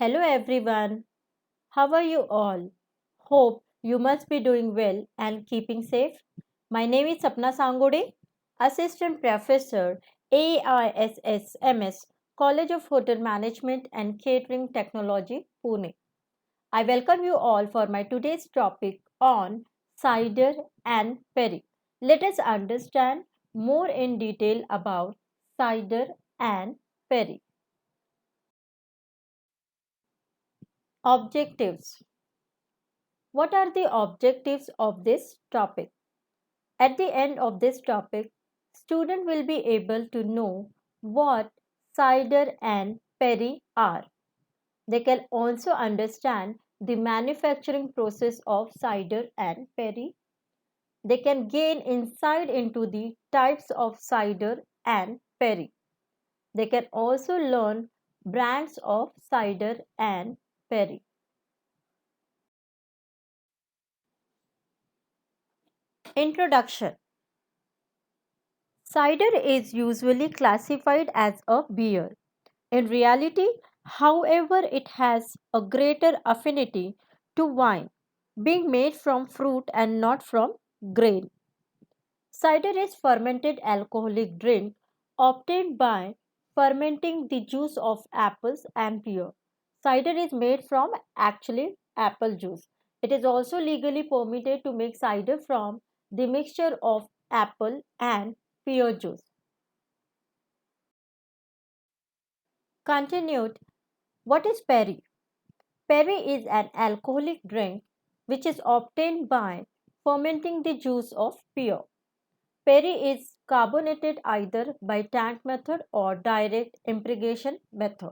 Hello everyone. How are you all? Hope you must be doing well and keeping safe. My name is Sapna Sangode, Assistant Professor, AISSMS, College of Hotel Management and Catering Technology, Pune. I welcome you all for my today's topic on cider and perry. Let us understand more in detail about cider and perry. Objectives. What are the objectives of this topic? At the end of this topic, student will be able to know what cider and perry are. They can also understand the manufacturing process of cider and perry. They can gain insight into the types of cider and perry. They can also learn brands of cider and perry. Introduction. Cider is usually classified as a beer. In reality, however, it has a greater affinity to wine, being made from fruit and not from grain. Cider is fermented alcoholic drink obtained by fermenting the juice of apples and pear. Cider is made from actually apple juice. It is also legally permitted to make cider from the mixture of apple and pear juice. Continued. What is perry? Perry is an alcoholic drink which is obtained by fermenting the juice of pear. Perry is carbonated either by tank method or direct impregation method.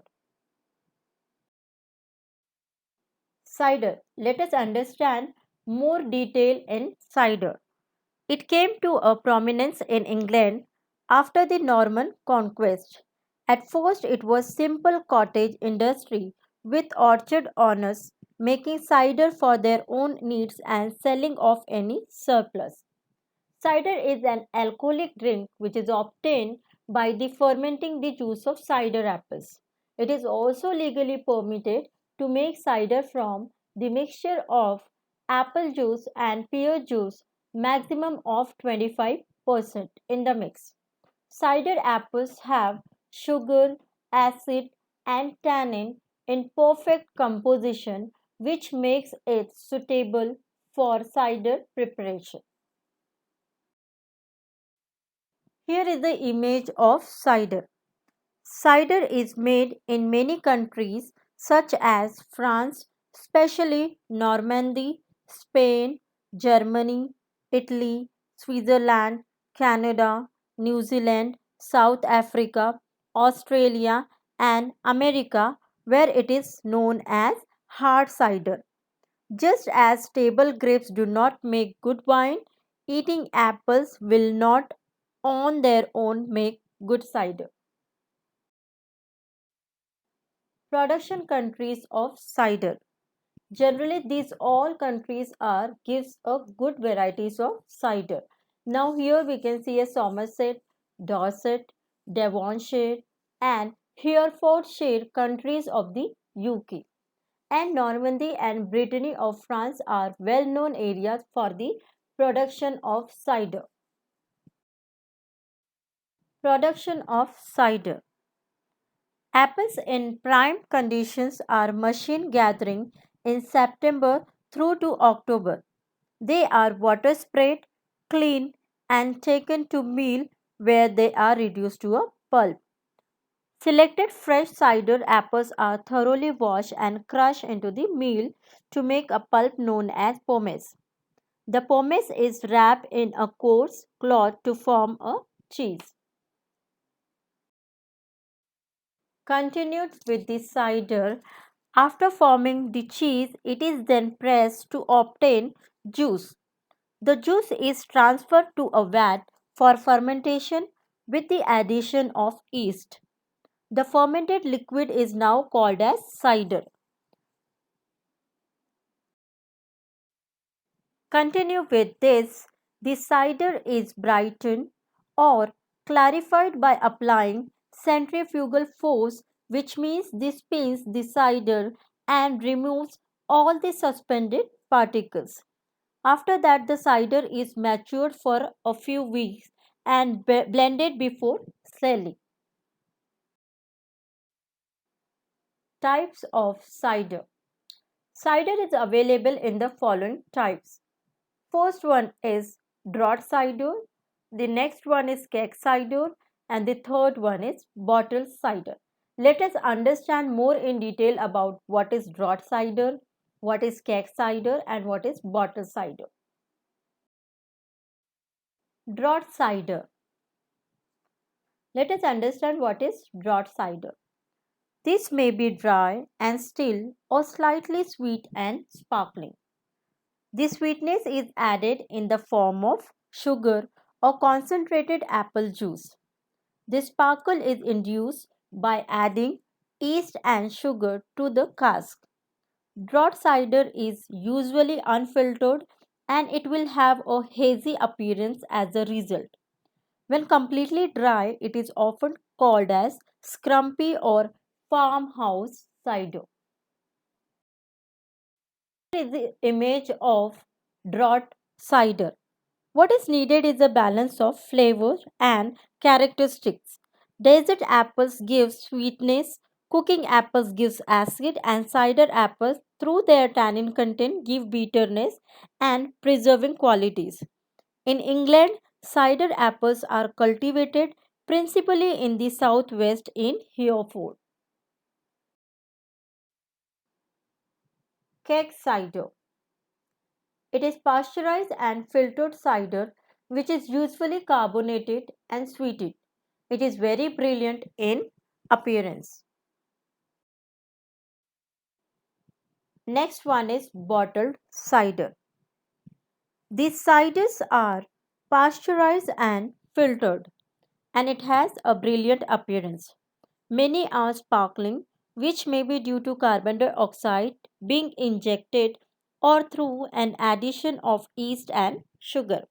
Cider. Let us understand more detail in cider. It came to a prominence in England after the Norman conquest. At first, it was simple cottage industry with orchard owners making cider for their own needs and selling off any surplus. Cider is an alcoholic drink which is obtained by the fermenting the juice of cider apples. It is also legally permitted to make cider from the mixture of apple juice and pear juice, maximum of 25% in the mix. Cider apples have sugar, acid, and tannin in perfect composition, which makes it suitable for cider preparation. Here is the image of cider. Cider is made in many countries such as France, especially Normandy, Spain, Germany, Italy, Switzerland, Canada, New Zealand, South Africa, Australia, and America, where it is known as hard cider. Just as table grapes do not make good wine, eating apples will not on their own make good cider. Production countries of cider. Generally, these all countries are gives a good varieties of cider. Now here we can see a Somerset, Dorset, Devonshire, and Herefordshire countries of the UK. And Normandy and Brittany of France are well-known areas for the production of cider. Production of cider. Apples in prime conditions are machine gathering in September through to October. They are water sprayed, cleaned, and taken to mill where they are reduced to a pulp. Selected fresh cider apples are thoroughly washed and crushed into the mill to make a pulp known as pomace. The pomace is wrapped in a coarse cloth to form a cheese. Continued with the cider. After forming the cheese, it is then pressed to obtain juice. The juice is transferred to a vat for fermentation with the addition of yeast. The fermented liquid is now called as cider. Continue with this. The cider is brightened or clarified by applying centrifugal force which means this spins the cider and removes all the suspended particles. After that, the cider is matured for a few weeks and blended before selling. Types of cider. Cider is available in the following types. First one is draught cider, the next one is keg cider, and the third one is bottled cider. Let us understand more in detail about what is draught cider, what is keg cider, and what is bottled cider. Draught cider. Let us understand what is draught cider. This may be dry and still or slightly sweet and sparkling. The sweetness is added in the form of sugar or concentrated apple juice. The sparkle is induced by adding yeast and sugar to the cask. Draught cider is usually unfiltered and it will have a hazy appearance as a result. When completely dry, it is often called as scrumpy or farmhouse cider. Here is the image of draught cider. What is needed is a balance of flavor and characteristics. Desert apples give sweetness, cooking apples gives acid, and cider apples through their tannin content give bitterness and preserving qualities. In England, cider apples are cultivated principally in the southwest in Hereford. Keg cider. It is pasteurized and filtered cider which is usually carbonated and sweetened. It is very brilliant in appearance. Next one is bottled cider. These ciders are pasteurized and filtered and it has a brilliant appearance. Many are sparkling, which may be due to carbon dioxide being injected or through an addition of yeast and sugar.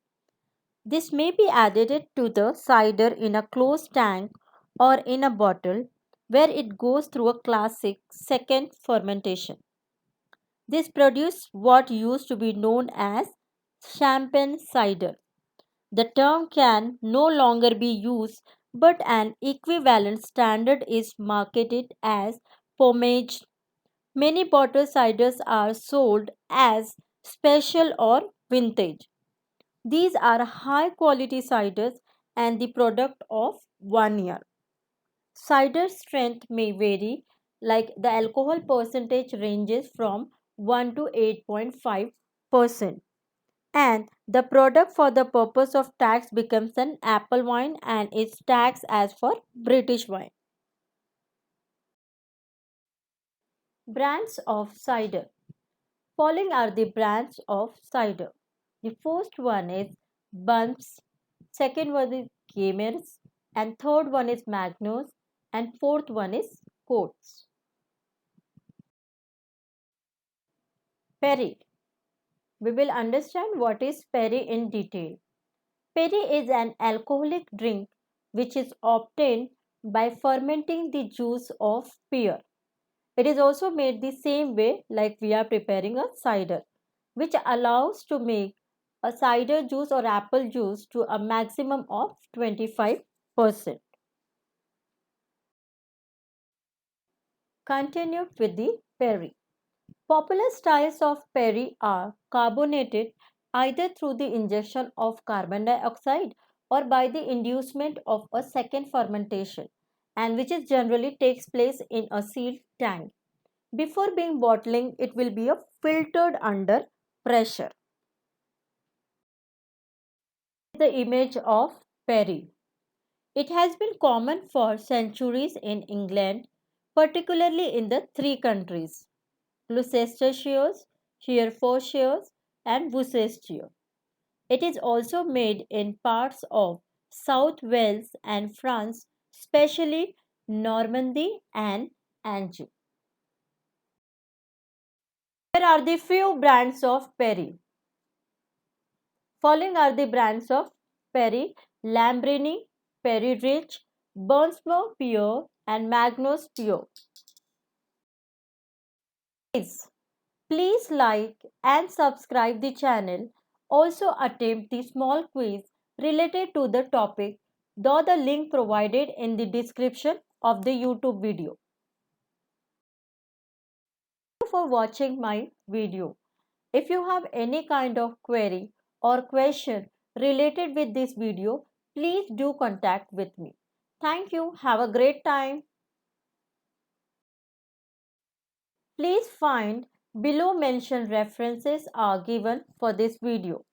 This may be added to the cider in a closed tank or in a bottle where it goes through a classic second fermentation. This produces what used to be known as champagne cider. The term can no longer be used, but an equivalent standard is marketed as pomage. Many bottled ciders are sold as special or vintage. These are high quality ciders and the product of 1 year. Cider strength may vary, like the alcohol percentage ranges from 1 to 8.5%. And the product for the purpose of tax becomes an apple wine and is taxed as for British wine. Brands of cider. Following are the brands of cider. The first one is Bunce, second one is Gamers, and third one is Magnus, and fourth one is Coates. Perry. We will understand what is Perry in detail. Perry is an alcoholic drink which is obtained by fermenting the juice of pear. It is also made the same way like we are preparing a cider, which allows to make a cider juice or apple juice to a maximum of 25%. Continued with the perry. Popular styles of perry are carbonated either through the injection of carbon dioxide or by the inducement of a second fermentation, and which is generally takes place in a sealed tank. Before being bottling, it will be a filtered under pressure. The image of perry. It has been common for centuries in England, particularly in the three countries Gloucestershire, Herefordshire, and Worcestershire. It is also made in parts of South Wales and France, especially Normandy and Anjou. Here are the few brands of perry. Following are the brands of Perry, Lambrini, Perry Rich, Burnsmore Pure, and Magnus Pio. Please like and subscribe the channel. Also attempt the small quiz related to the topic though the link provided in the description of the YouTube video. Thank you for watching my video. If you have any kind of query or question related with this video, please do contact with me. Thank you. Have a great time. Please find below mentioned references are given for this video.